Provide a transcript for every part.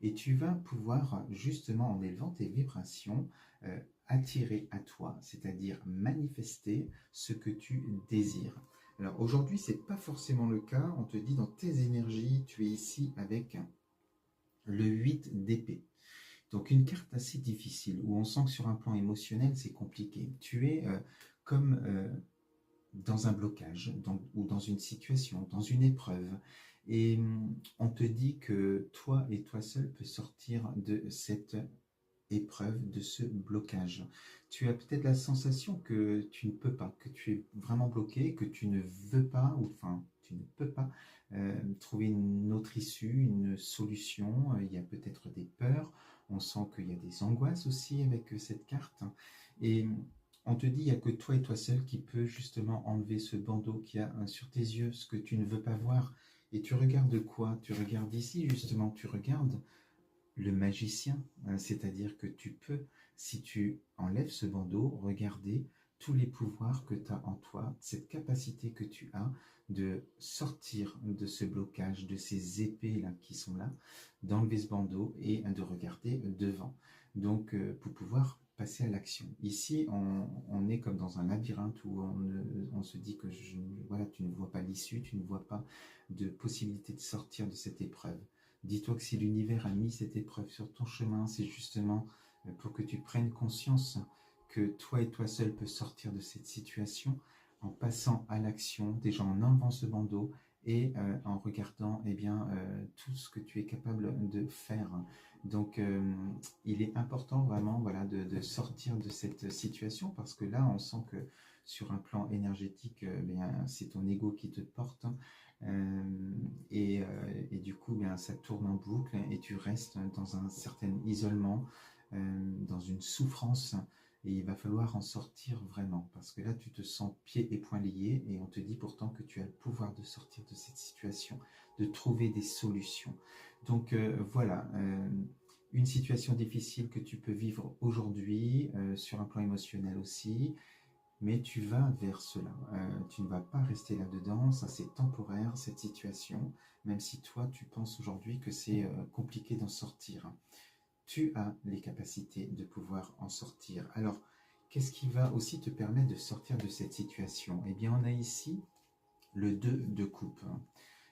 Et tu vas pouvoir, justement, en élevant tes vibrations, attirer à toi, c'est-à-dire manifester ce que tu désires. Alors aujourd'hui, ce n'est pas forcément le cas. On te dit dans tes énergies, tu es ici avec le 8 d'épée. Donc une carte assez difficile, où on sent que sur un plan émotionnel, c'est compliqué. Tu es comme dans un blocage, ou dans une situation, dans une épreuve. Et on te dit que toi et toi seul peux sortir de cette épreuve, de ce blocage. Tu as peut-être la sensation que tu ne peux pas, que tu es vraiment bloqué, que tu ne veux pas, ou enfin, tu ne peux pas trouver une autre issue, une solution. Il y a peut-être des peurs, on sent qu'il y a des angoisses aussi avec cette carte. Et on te dit, il n'y a que toi et toi seul qui peut justement enlever ce bandeau qu'il y a sur tes yeux, ce que tu ne veux pas voir. Et tu regardes quoi? Tu regardes ici, justement, tu regardes le magicien, c'est-à-dire que tu peux, si tu enlèves ce bandeau, regarder tous les pouvoirs que tu as en toi, cette capacité que tu as de sortir de ce blocage, de ces épées-là qui sont là, d'enlever ce bandeau et de regarder devant. Donc, pour pouvoir passer à l'action. Ici, on est comme dans un labyrinthe où on se dit que voilà, tu ne vois pas l'issue, tu ne vois pas de possibilité de sortir de cette épreuve. Dis-toi que si l'univers a mis cette épreuve sur ton chemin, c'est justement pour que tu prennes conscience que toi et toi seul peux sortir de cette situation en passant à l'action, déjà en enlevant ce bandeau et en regardant tout ce que tu es capable de faire. Donc il est important vraiment voilà, de sortir de cette situation parce que là on sent que sur un plan énergétique, c'est ton ego qui te porte. Et du coup, ça tourne en boucle et tu restes dans un certain isolement, dans une souffrance. Et il va falloir en sortir vraiment parce que là, tu te sens pieds et poings liés et on te dit pourtant que tu as le pouvoir de sortir de cette situation, de trouver des solutions. Donc voilà, une situation difficile que tu peux vivre aujourd'hui, sur un plan émotionnel aussi. Mais tu vas vers cela. Tu ne vas pas rester là-dedans, ça c'est temporaire, cette situation, même si toi tu penses aujourd'hui que c'est compliqué d'en sortir. Tu as les capacités de pouvoir en sortir. Alors, qu'est-ce qui va aussi te permettre de sortir de cette situation? Eh bien, on a ici le 2 de coupe.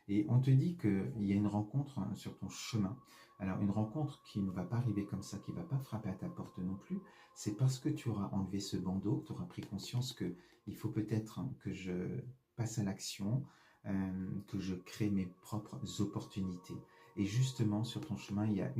Et on te dit qu'il y a une rencontre sur ton chemin. Alors une rencontre qui ne va pas arriver comme ça, qui ne va pas frapper à ta porte non plus, c'est parce que tu auras enlevé ce bandeau, que tu auras pris conscience qu'il faut peut-être que je passe à l'action, que je crée mes propres opportunités. Et justement, sur ton chemin, il y a une